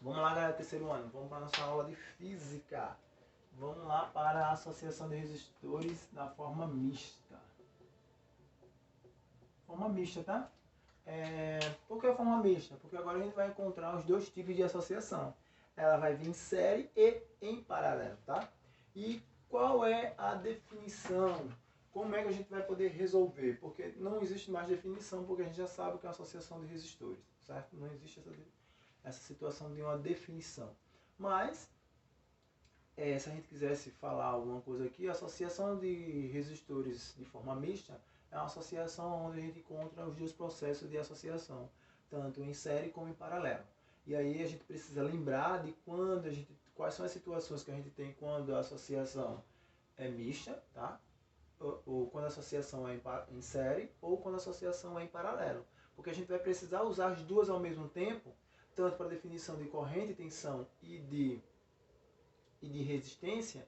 Vamos lá, galera, terceiro ano. Vamos para a nossa aula de física. Vamos lá para a associação de resistores da forma mista. Forma mista, tá? Por que forma mista? Porque agora a gente vai encontrar os dois tipos de associação. Ela vai vir em série e em paralelo, tá? E qual é a definição? Como é que a gente vai poder resolver? Porque não existe mais definição, porque a gente já sabe que é uma associação de resistores, certo? Não existe essa situação de uma definição. Mas, se a gente quisesse falar alguma coisa aqui, a associação de resistores de forma mista é uma associação onde a gente encontra os dois processos de associação, tanto em série como em paralelo. E aí a gente precisa lembrar de quais são as situações que a gente tem quando a associação é mista, tá? Ou quando a associação é em série, ou quando a associação é em paralelo. Porque a gente vai precisar usar as duas ao mesmo tempo, tanto para definição de corrente, tensão e de resistência,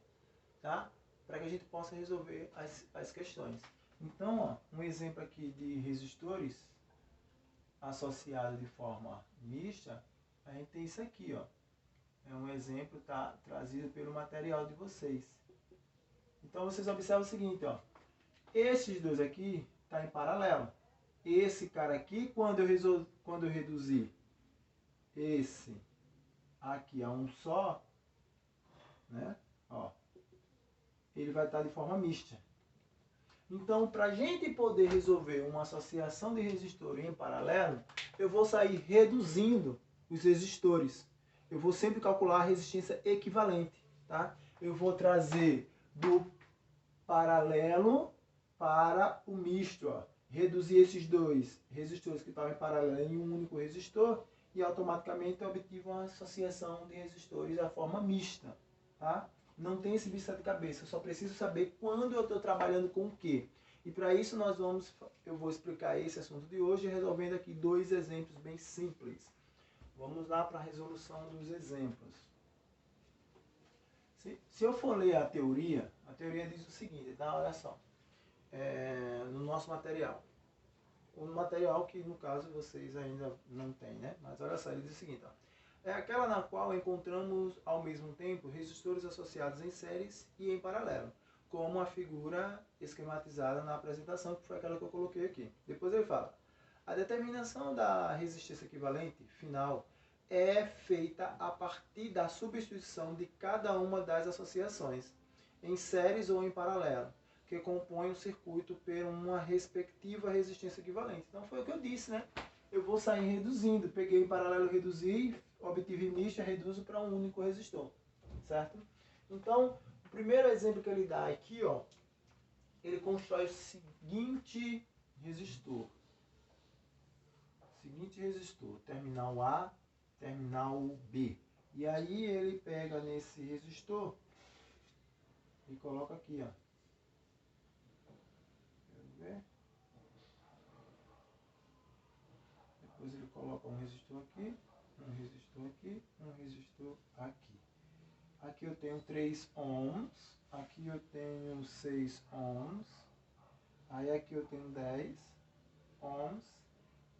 tá? Para que a gente possa resolver as questões. Então, ó, um exemplo aqui de resistores associados de forma mista, a gente tem isso aqui, ó. É um exemplo, tá, trazido pelo material de vocês. Então vocês observam o seguinte, ó. Esses dois aqui tá em paralelo. Esse cara aqui, quando eu reduzir esse aqui a um só, né? Ó, ele vai estar de forma mista. Então, para a gente poder resolver uma associação de resistores em paralelo, eu vou sair reduzindo os resistores. Eu vou sempre calcular a resistência equivalente, tá? Eu vou trazer do paralelo para o misto, ó. Reduzir esses dois resistores que estavam em paralelo em um único resistor e automaticamente eu obtive uma associação de resistores da forma mista, tá? Não tem esse bicho de cabeça, eu só preciso saber quando eu estou trabalhando com o quê. E para isso eu vou explicar esse assunto de hoje resolvendo aqui dois exemplos bem simples. Vamos lá para a resolução dos exemplos. Se eu for ler a teoria diz o seguinte, tá? Olha só. No nosso material. O material que, no caso, vocês ainda não têm, né? Mas olha só, ele diz o seguinte, ó. É aquela na qual encontramos, ao mesmo tempo, resistores associados em séries e em paralelo, como a figura esquematizada na apresentação, que foi aquela que eu coloquei aqui. Depois ele fala, a determinação da resistência equivalente final é feita a partir da substituição de cada uma das associações, em séries ou em paralelo, que compõem o circuito por uma respectiva resistência equivalente. Então foi o que eu disse, né? Eu vou sair reduzindo. Peguei em paralelo, reduzi, obtive mista, reduzo para um único resistor, certo? Então, o primeiro exemplo que ele dá aqui, ó, ele constrói o seguinte resistor. Terminal A, terminal B. E aí ele pega nesse resistor e coloca aqui, ó. Depois ele coloca um resistor aqui, um resistor aqui, um resistor aqui. Aqui eu tenho 3 ohms, aqui eu tenho 6 ohms, aí aqui eu tenho 10 ohms,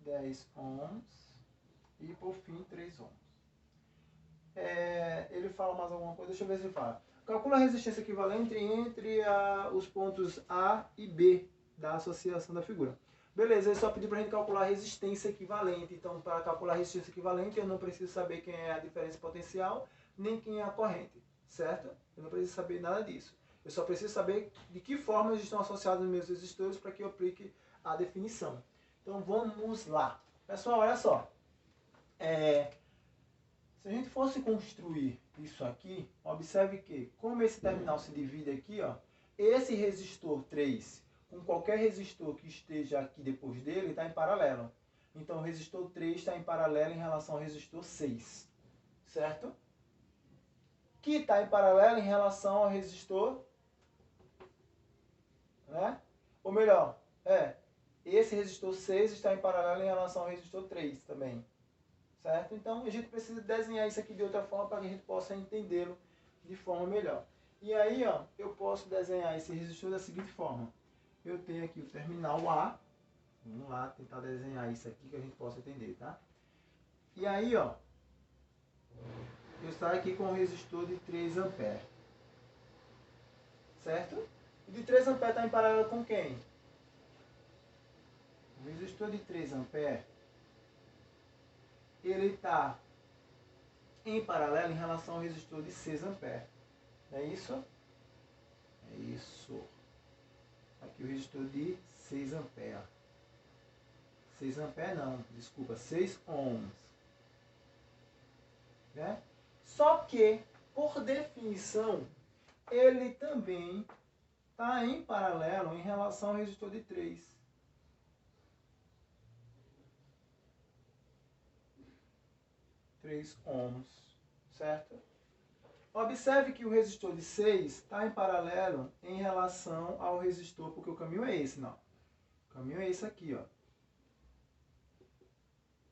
10 ohms e por fim 3 ohms. Ele fala mais alguma coisa, deixa eu ver se ele fala. Calcula a resistência equivalente entre os pontos A e B da associação da figura. Beleza, ele só pediu para a gente calcular a resistência equivalente. Então, para calcular a resistência equivalente, eu não preciso saber quem é a diferença potencial, nem quem é a corrente, certo? Eu não preciso saber nada disso. Eu só preciso saber de que forma eles estão associados nos meus resistores para que eu aplique a definição. Então, vamos lá. Pessoal, olha só. Se a gente fosse construir isso aqui, observe que, como esse terminal se divide aqui, ó, esse resistor 3 com qualquer resistor que esteja aqui depois dele, está em paralelo. Então, o resistor 3 está em paralelo em relação ao resistor 6. Certo? Que está em paralelo em relação ao resistor... né? Ou melhor, esse resistor 6 está em paralelo em relação ao resistor 3 também. Certo? Então, a gente precisa desenhar isso aqui de outra forma para que a gente possa entendê-lo de forma melhor. E aí, ó, eu posso desenhar esse resistor da seguinte forma. Eu tenho aqui o terminal A. Vamos lá tentar desenhar isso aqui que a gente possa entender, tá? E aí, ó, estar aqui com um resistor de 3 amperes. Certo? O de 3 amperes está em paralelo com quem? O resistor de 3 amperes, ele está em paralelo em relação ao resistor de 6 amperes. Não é isso? É isso. Aqui o resistor de 6 amperes. 6 amperes não, desculpa, 6 ohms. Né? Só que, por definição, ele também está em paralelo em relação ao resistor de 3. Ohms, certo? Observe que o resistor de 6 está em paralelo em relação ao resistor, porque o caminho é esse, não. O caminho é esse aqui, ó.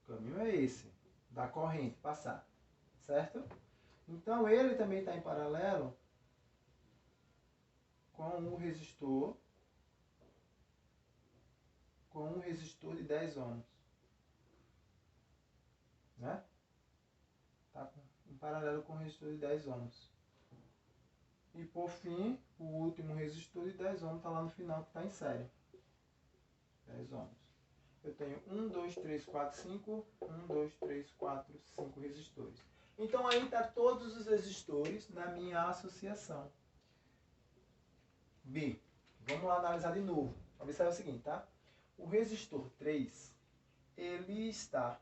O caminho é esse, da corrente passar, certo? Então, ele também está em paralelo com um resistor de 10 ohms, né? Está em paralelo com o resistor de 10 ohms. E por fim, o último resistor de 10 ohms está lá no final, que está em série. 10 ohms. Eu tenho 1, 2, 3, 4, 5. 1, 2, 3, 4, 5 resistores. Então aí está todos os resistores na minha associação. B. Vamos lá analisar de novo. Observe o seguinte, tá? O resistor 3, ele está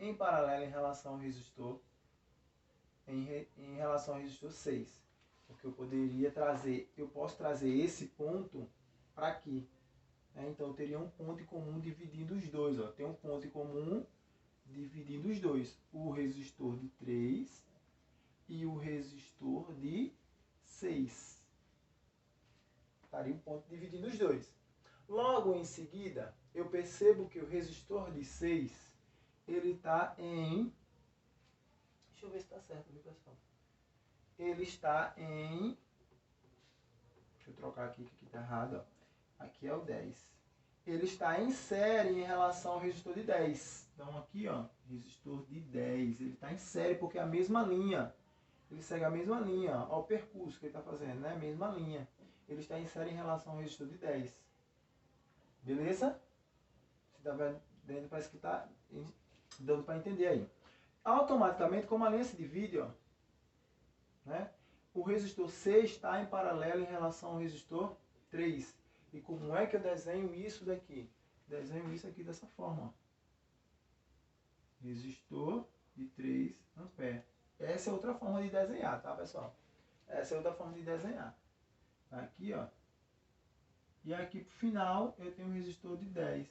em paralelo em relação ao resistor, em relação ao resistor 6. Porque eu posso trazer esse ponto para aqui. Então eu teria um ponto em comum dividindo os dois. Ó. Tem um ponto em comum dividindo os dois. O resistor de 3 e o resistor de 6. Estaria um ponto dividindo os dois. Logo em seguida, eu percebo que o resistor de 6, ele está em... Deixa eu ver se está certo, viu, pessoal? Ele está em... Deixa eu trocar aqui, que aqui está errado. Ó. Aqui é o 10. Ele está em série em relação ao resistor de 10. Então aqui, ó, resistor de 10. Ele está em série porque é a mesma linha. Ele segue a mesma linha. Ó, o percurso que ele está fazendo, né? Mesma linha. Ele está em série em relação ao resistor de 10. Beleza? Se está vendo, parece que está dando para entender aí. Automaticamente, como a linha se divide, ó, né? O resistor 6 está em paralelo em relação ao resistor 3. E como é que eu desenho isso daqui? Desenho isso aqui dessa forma. Ó. Resistor de 3 amperes. Essa é outra forma de desenhar, tá, pessoal? Essa é outra forma de desenhar. Aqui, ó. E aqui pro final eu tenho um resistor de 10.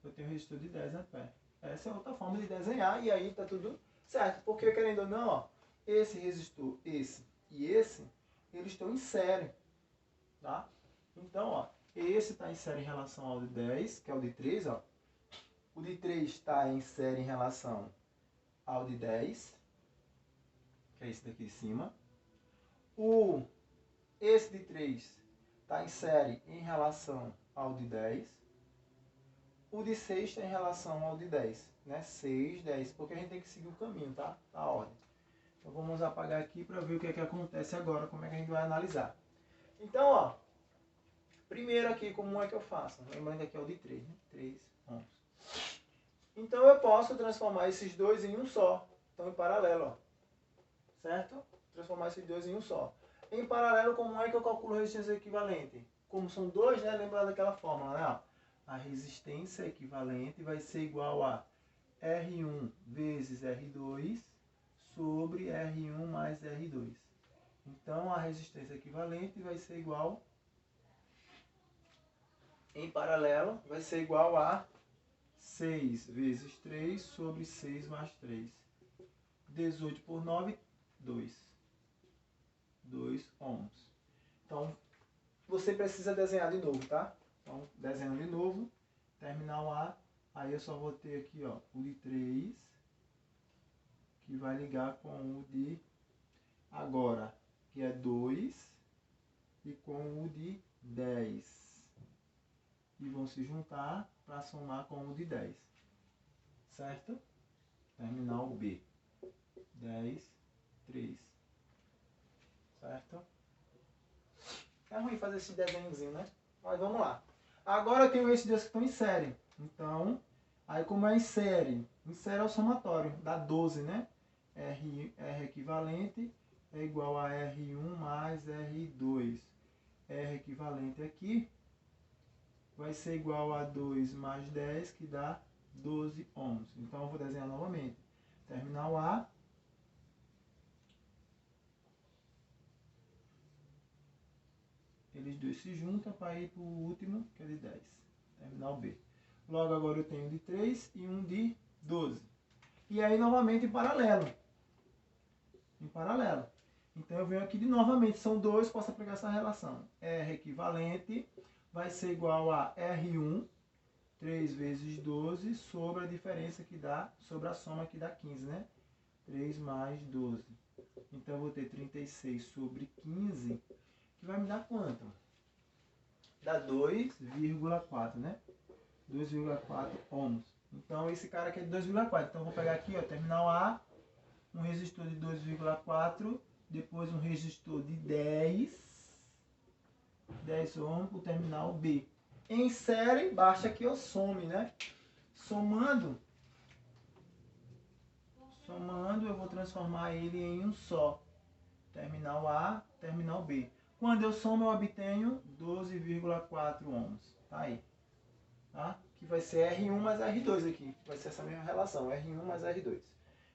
Eu tenho um resistor de 10 amperes. Essa é outra forma de desenhar e aí tá tudo certo. Porque querendo ou não, ó, esse resistor, esse e esse, eles estão em série. Tá? Então, ó, esse está em série em relação ao de 10, que é o de 3, ó. O de 3 está em série em relação ao de 10, que é esse daqui de cima. Esse de 3 está em série em relação ao de 10. O de 6 está em relação ao de 10, né? 6, 10, porque a gente tem que seguir o caminho, tá? A ordem. Então vamos apagar aqui para ver o que é que acontece agora, como é que a gente vai analisar. Então, ó, primeiro aqui, como é que eu faço? Lembrando que aqui é o de 3, né? 3 ohms. Então eu posso transformar esses dois em um só. Estão em paralelo, ó. Certo? Transformar esses dois em um só. Em paralelo, como é que eu calculo a resistência equivalente? Como são dois, né? Lembra daquela fórmula, né? Ó. A resistência equivalente vai ser igual a R1 vezes R2 sobre R1 mais R2. Então, a resistência equivalente vai ser igual, em paralelo, vai ser igual a 6 vezes 3 sobre 6 mais 3. 18 por 9, 2. 2 ohms. Então, você precisa desenhar de novo, tá? Então, desenhando de novo, terminal A, aí eu só vou ter aqui, ó, o de 3, que vai ligar com o de agora, que é 2, e com o de 10. E vão se juntar para somar com o de 10. Certo? terminal B. 10, 3. Certo? É ruim fazer esse desenhozinho, né? Mas vamos lá. Agora eu tenho esses dois que estão em série. Então, aí como é em série é o somatório, dá 12, né? R equivalente é igual a R1 mais R2. R equivalente aqui vai ser igual a 2 mais 10, que dá 12 ohms. Então eu vou desenhar novamente. Terminal A. Eles dois se juntam para ir para o último, que é de 10. Terminal B. Logo agora eu tenho um de 3 e um de 12. E aí novamente em paralelo. Em paralelo. Então eu venho aqui de novamente, são dois, posso aplicar essa relação. R equivalente vai ser igual a R1, 3 vezes 12, sobre a diferença que dá, sobre a soma que dá 15, né? 3 mais 12. Então eu vou ter 36 sobre 15, que vai me dar quanto? Dá 2,4, né? 2,4 ohms. Então esse cara aqui é de 2,4. Então eu vou pegar aqui, ó, terminal A, um resistor de 2,4, depois um resistor de 10 ohms para o terminal B. Em série, basta que eu some, né? Somando, eu vou transformar ele em um só. Terminal A, terminal B. Quando eu somo, eu obtenho 12,4 ohms. Tá aí. Tá? Que vai ser R1 mais R2 aqui. Vai ser essa mesma relação, R1 mais R2.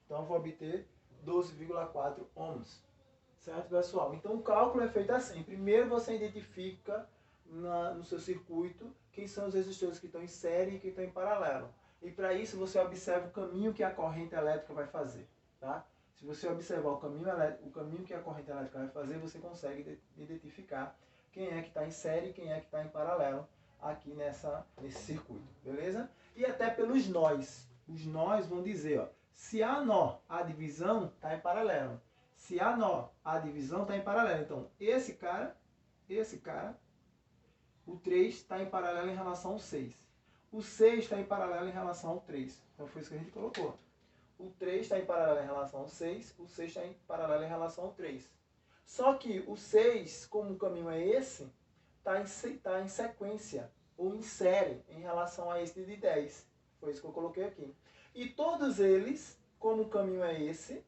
Então eu vou obter 12,4 ohms. Certo, pessoal? Então o cálculo é feito assim. Primeiro você identifica no seu circuito quem são os resistores que estão em série e que estão em paralelo. E para isso você observa o caminho que a corrente elétrica vai fazer. Tá? Se você observar o caminho que a corrente elétrica vai fazer, você consegue identificar quem é que está em série e quem é que está em paralelo aqui nesse circuito. Beleza? E até pelos nós. Os nós vão dizer, ó, se há nó, a divisão está em paralelo. Se há nó, a divisão está em paralelo. Então, esse cara, o 3 está em paralelo em relação ao 6. O 6 está em paralelo em relação ao 3. Então, foi isso que a gente colocou. O 3 está em paralelo em relação ao 6, o 6 está em paralelo em relação ao 3. Só que o 6, como o caminho é esse, está em sequência, ou em série, em relação a esse de 10. Foi isso que eu coloquei aqui. E todos eles, como o caminho é esse,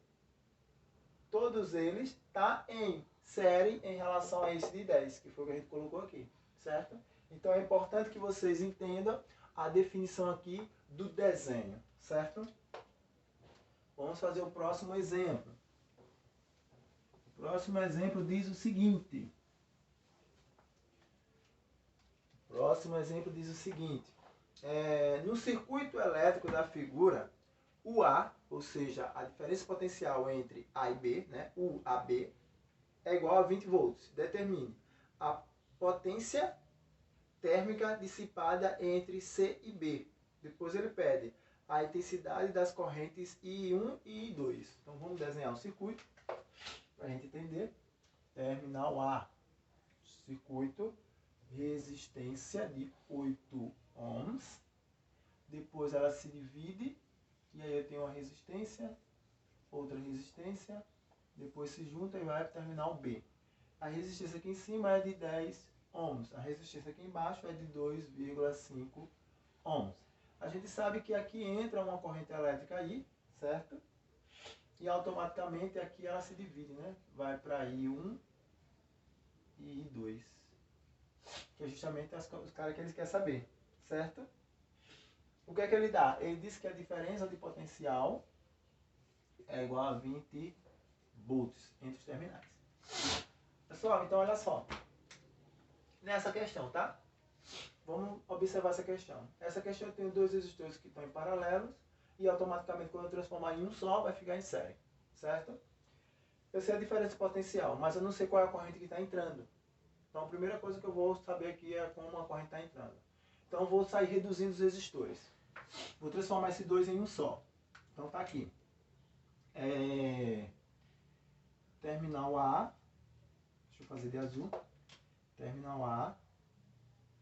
todos eles tá em série em relação a esse de 10, que foi o que a gente colocou aqui, certo? Então é importante que vocês entendam a definição aqui do desenho, certo? Vamos fazer o próximo exemplo. O próximo exemplo diz o seguinte. No circuito elétrico da figura, o A, ou seja, a diferença potencial entre A e B, né, U a B, é igual a 20 volts. Determine a potência térmica dissipada entre C e B. Depois ele pede a intensidade das correntes I1 e I2. Então vamos desenhar o circuito para a gente entender. Terminal A, circuito, resistência de 8 ohms. Depois ela se divide, e aí eu tenho uma resistência, outra resistência, depois se junta e vai para o terminal B. A resistência aqui em cima é de 10 ohms, a resistência aqui embaixo é de 2,5 ohms. A gente sabe que aqui entra uma corrente elétrica aí, certo? E automaticamente aqui ela se divide, né? Vai para I1 e I2. Que é justamente os caras que eles querem saber, certo? O que é que ele dá? Ele diz que a diferença de potencial é igual a 20 volts entre os terminais. Pessoal, então olha só. Nessa questão, tá? Vamos observar essa questão. Essa questão eu tenho dois resistores que estão em paralelos e automaticamente quando eu transformar em um só vai ficar em série, certo? Eu sei a diferença de potencial, mas eu não sei qual é a corrente que está entrando. Então a primeira coisa que eu vou saber aqui é como a corrente está entrando. Então eu vou sair reduzindo os resistores. Vou transformar esses dois em um só. Então tá aqui. Terminal A, deixa eu fazer de azul. Terminal A,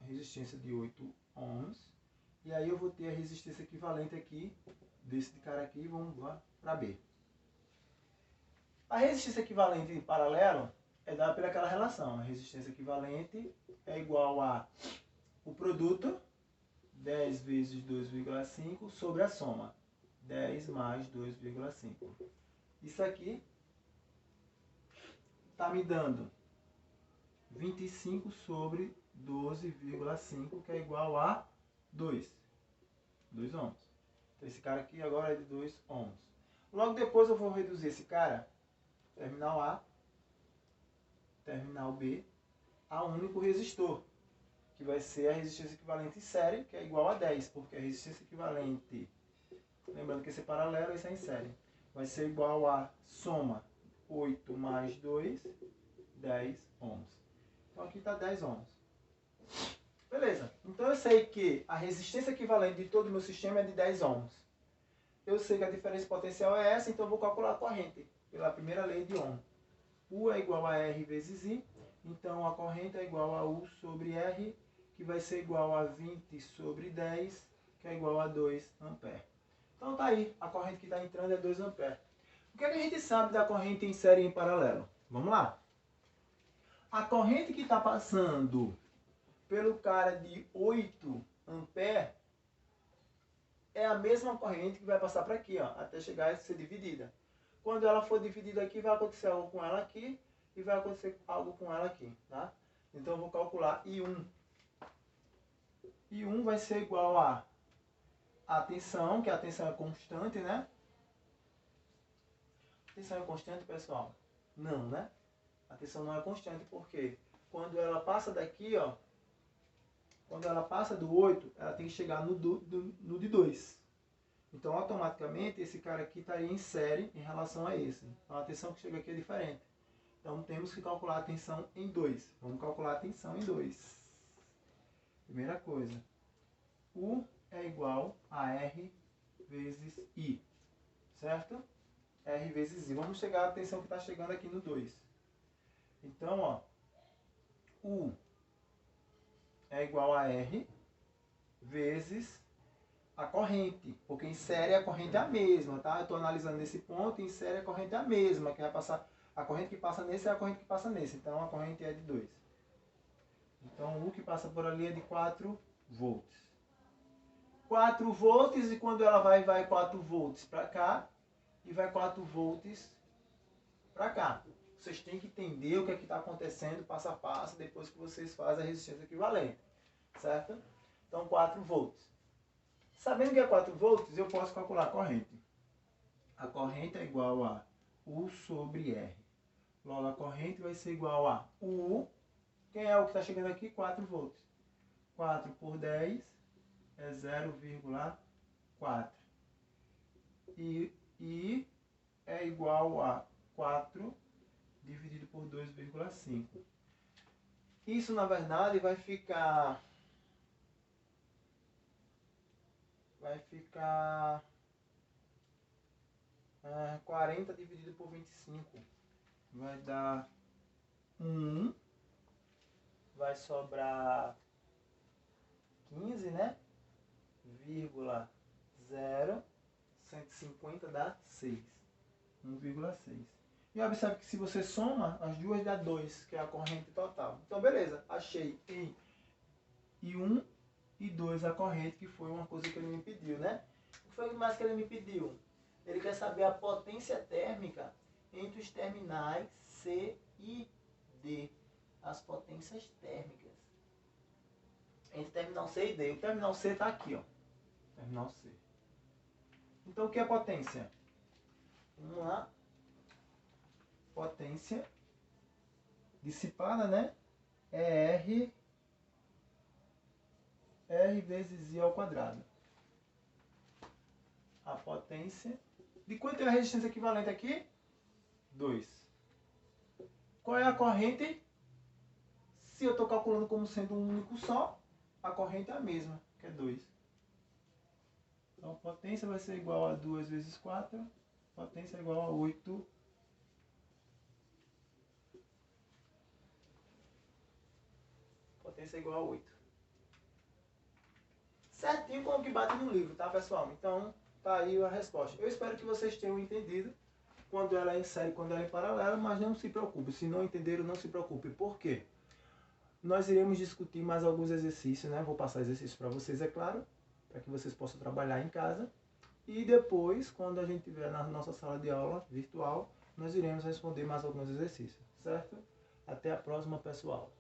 resistência de 8 ohms. E aí eu vou ter a resistência equivalente aqui desse cara aqui, vamos para B. A resistência equivalente em paralelo é dada por aquela relação. A resistência equivalente é igual a o produto 10 vezes 2,5 sobre a soma 10 mais 2,5. Isso aqui está me dando 25 sobre 12,5, que é igual a 2 ohms. Então esse cara aqui agora é de 2 ohms. Logo depois eu vou reduzir esse cara, terminal A, terminal B, a um único resistor, que vai ser a resistência equivalente em série, que é igual a 10, porque a resistência equivalente, lembrando que esse é paralelo, esse é em série, vai ser igual a soma 8 mais 2, 10 ohms. Então aqui está 10 ohms. Beleza, então eu sei que a resistência equivalente de todo o meu sistema é de 10 ohms. Eu sei que a diferença potencial é essa, então eu vou calcular a corrente, pela primeira lei de Ohm. U é igual a R vezes I, então a corrente é igual a U sobre R, que vai ser igual a 20 sobre 10, que é igual a 2 ampere. Então tá aí, a corrente que está entrando é 2 ampere. O que a gente sabe da corrente em série e em paralelo? Vamos lá. A corrente que está passando pelo cara de 8 ampere é a mesma corrente que vai passar para aqui, ó, até chegar a ser dividida. Quando ela for dividida aqui, vai acontecer algo com ela aqui e vai acontecer algo com ela aqui, tá? Então eu vou calcular I1. I1 vai ser igual a tensão, que a tensão é constante, né? A tensão é constante, pessoal? Não, né? A tensão não é constante, porque quando ela passa daqui, ó, quando ela passa do 8, ela tem que chegar no de 2. Então, automaticamente, esse cara aqui estaria em série em relação a esse. Então, a tensão que chega aqui é diferente. Então, temos que calcular a tensão em 2. Vamos calcular a tensão em 2. Primeira coisa. U é igual a R vezes I. Certo? R vezes I. Vamos chegar à tensão que está chegando aqui no 2. Então, ó, U é igual a R vezes a corrente, porque em série a corrente é a mesma, tá? Eu estou analisando nesse ponto, em série a corrente é a mesma, que vai passar, a corrente que passa nesse é a corrente que passa nesse, então a corrente é de 2. Então o U que passa por ali é de 4 volts. 4 volts, e quando ela vai 4 volts para cá, e vai 4 volts para cá. Vocês têm que entender o que é que está acontecendo passo a passo, depois que vocês fazem a resistência equivalente, certo? Então 4 volts. Sabendo que é 4 volts, eu posso calcular a corrente. A corrente é igual a U sobre R. Logo, a corrente vai ser igual a U. Quem é o que está chegando aqui? 4 volts. 4 por 10 é 0,4. E I é igual a 4 dividido por 2,5. Isso, na verdade, vai ficar 40 dividido por 25. Vai dar 1. Vai sobrar 15, né? 0, 150 dá 6. 1,6. E observe que se você soma, as duas dá 2, que é a corrente total. Então, beleza. Achei em 1 e 2 a corrente, que foi uma coisa que ele me pediu, né? O que foi mais que ele me pediu? Ele quer saber a potência térmica entre os terminais C e D. As potências térmicas entre terminal C e D. O terminal C está aqui, ó. Terminal C. Então, o que é potência? Vamos lá. Potência dissipada, né? É R vezes I ao quadrado. A potência. De quanto é a resistência equivalente aqui? 2. Qual é a corrente? Se eu estou calculando como sendo um único só, a corrente é a mesma, que é 2. Então, a potência vai ser igual a 2 vezes 4. Potência é igual a 8. Potência é igual a 8. Certinho como que bate no livro, tá, pessoal? Então, Tá aí a resposta. Eu espero que vocês tenham entendido quando ela é em série, quando ela é em paralelo, mas não se preocupe. Se não entenderam, não se preocupe. Por quê? Nós iremos discutir mais alguns exercícios, né? Vou passar exercícios para vocês, é claro, para que vocês possam trabalhar em casa. E depois, quando a gente estiver na nossa sala de aula virtual, nós iremos responder mais alguns exercícios, certo? Até a próxima, pessoal.